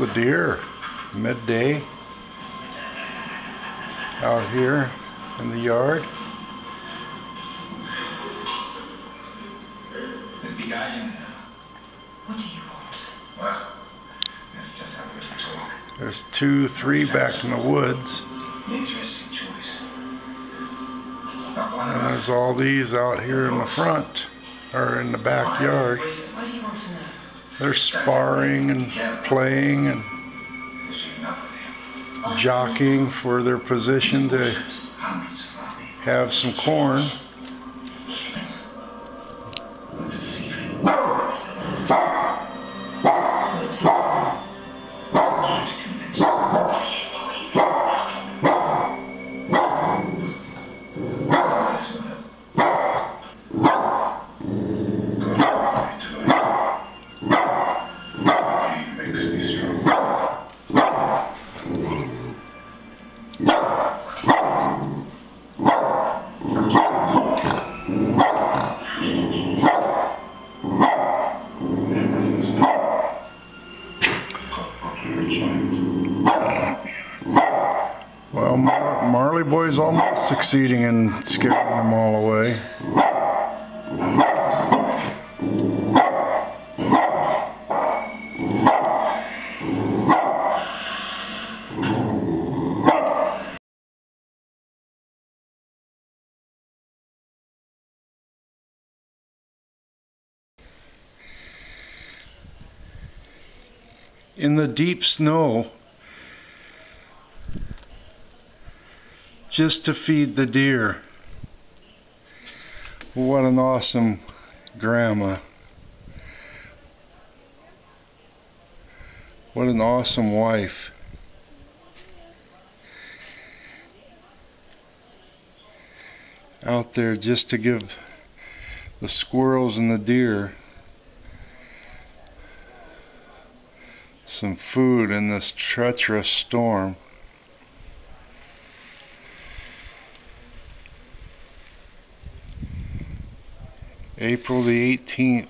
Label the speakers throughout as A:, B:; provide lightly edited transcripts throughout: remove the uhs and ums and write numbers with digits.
A: the deer, midday, out here in the yard.
B: What do you want? Well, let's just have a little talk.
A: There's 2, 3 back in the woods.
B: Interesting choice.
A: And there's all these out here in the front, or in the backyard.
B: What do you want to know?
A: They're sparring and playing and jockeying for their position to have some corn. Well, Marley Boy's almost succeeding in scaring them all away. In the deep snow, just to feed the deer. What an awesome grandma. What an awesome wife. Out there just to give the squirrels and the deer some food in this treacherous storm. April the 18th.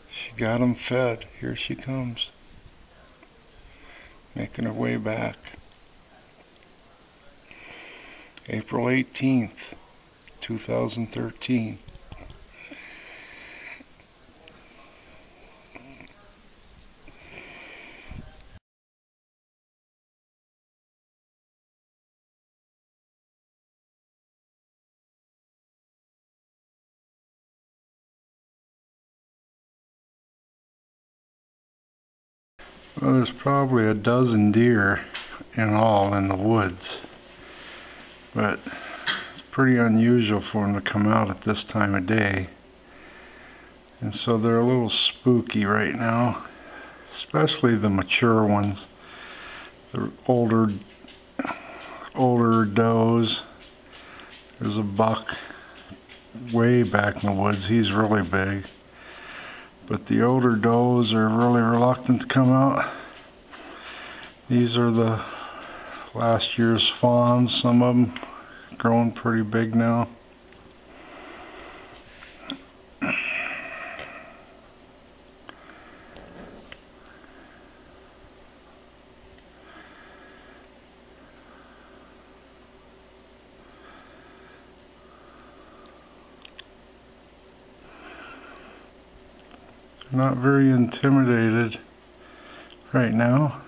A: She got them fed. Here she comes, making her way back. April 18th, 2013. Well, there's probably a dozen deer in all in the woods, but it's pretty unusual for them to come out at this time of day, and so they're a little spooky right now, especially the mature ones, the older does. There's a buck way back in the woods. He's really big. But the older does are really reluctant to come out. These are the last year's fawns, some of them growing pretty big now. Not very intimidated right now.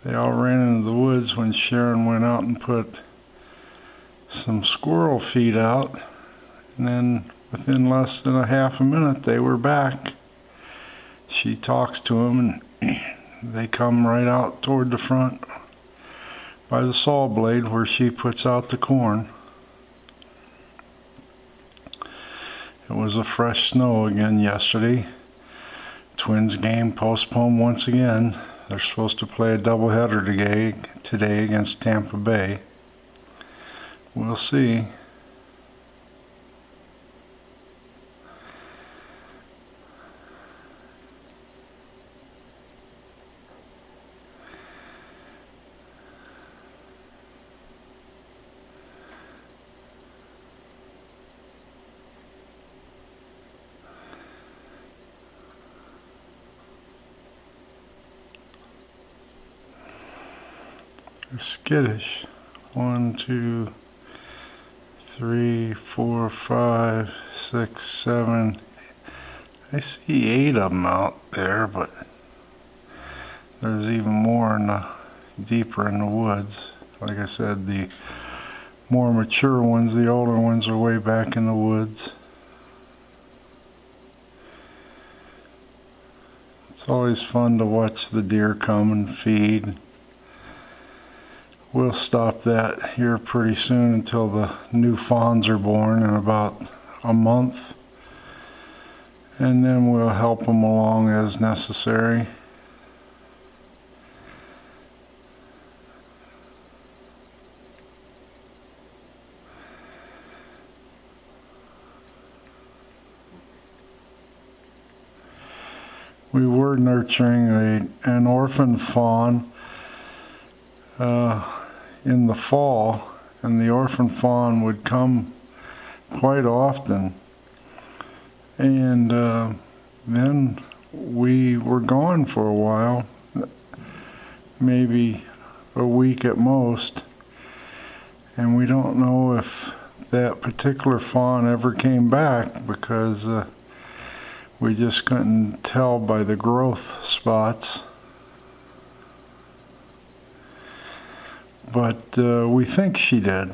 A: They all ran into the woods when Sharon went out and put some squirrel feed out, and then within less than a half a minute they were back. She talks to them and they come right out toward the front by the saw blade where she puts out the corn. It was a fresh snow again yesterday. Twins game postponed once again. They're supposed to play a doubleheader today against Tampa Bay. We'll see. They're skittish. 1, 2, 3, 4, 5, 6, 7. I see 8 of them out there, but there's even more deeper in the woods. Like I said, the more mature ones, the older ones, are way back in the woods. It's always fun to watch the deer come and feed. We'll stop that here pretty soon until the new fawns are born in about a month, and then we'll help them along as necessary. We were nurturing an orphan fawn in the fall, and the orphan fawn would come quite often, and then we were gone for a while, maybe a week at most, and we don't know if that particular fawn ever came back because we just couldn't tell by the growth spots. But we think she did.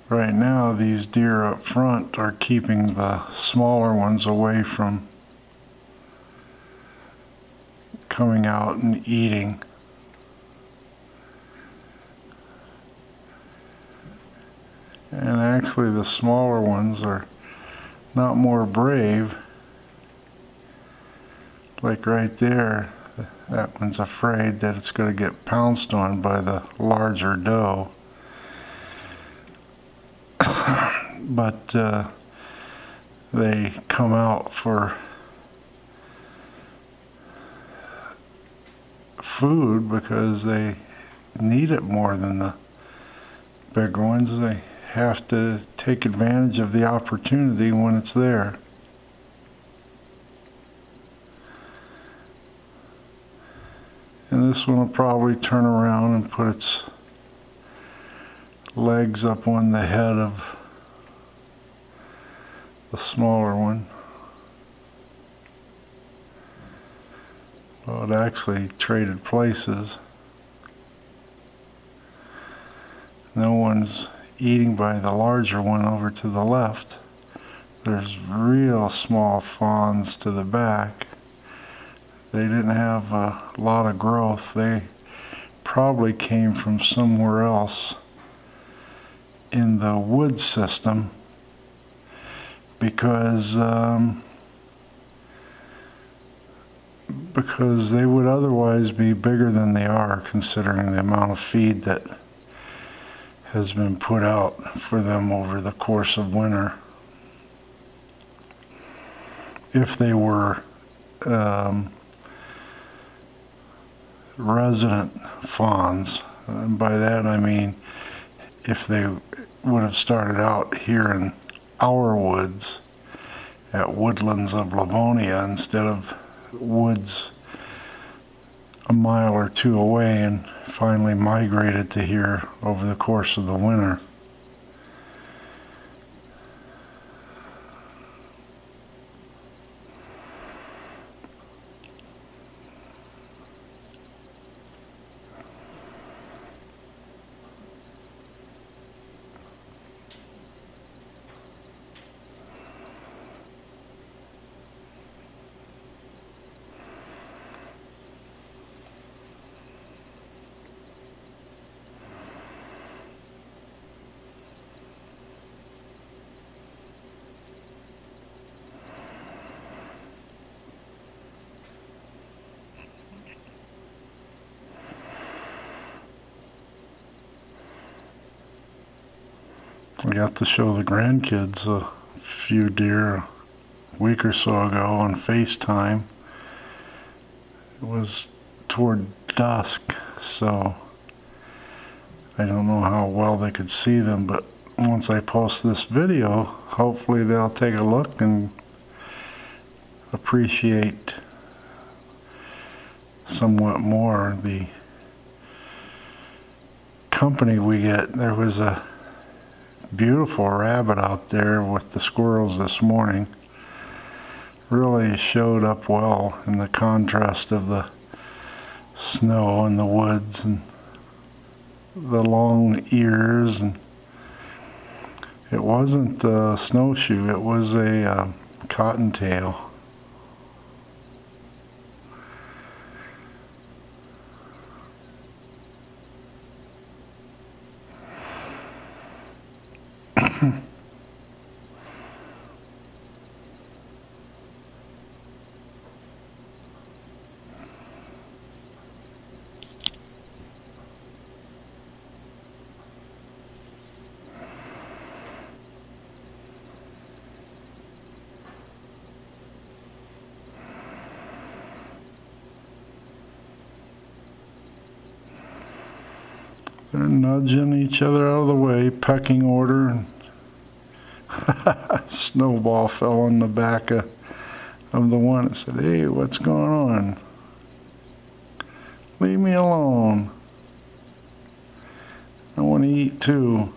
A: Right now, these deer up front are keeping the smaller ones away from coming out and eating. And actually, the smaller ones are not more brave. Like right there. That one's afraid that it's going to get pounced on by the larger doe. But they come out for food because they need it more than the bigger ones. They have to take advantage of the opportunity when it's there. And this one will probably turn around and put its legs up on the head of the smaller one. Well, it actually traded places. No one's eating by the larger one over to the left. There's real small fawns to the back. They didn't have a lot of growth. They probably came from somewhere else in the wood system because they would otherwise be bigger than they are, considering the amount of feed that has been put out for them over the course of winter. If they were resident fawns, and by that I mean if they would have started out here in our woods at Woodlands of Levonia instead of woods a mile or two away and finally migrated to here over the course of the winter. got to show the grandkids a few deer a week or so ago on FaceTime. It was toward dusk, so I don't know how well they could see them, but once I post this video, hopefully they'll take a look and appreciate somewhat more the company we get. There was a beautiful rabbit out there with the squirrels this morning. Really showed up well in the contrast of the snow in the woods and the long ears. And it wasn't a snowshoe, it was a cottontail. They're nudging each other out of the way, pecking order. Snowball fell on the back of the one that said, "Hey, what's going on? Leave me alone. I want to eat too."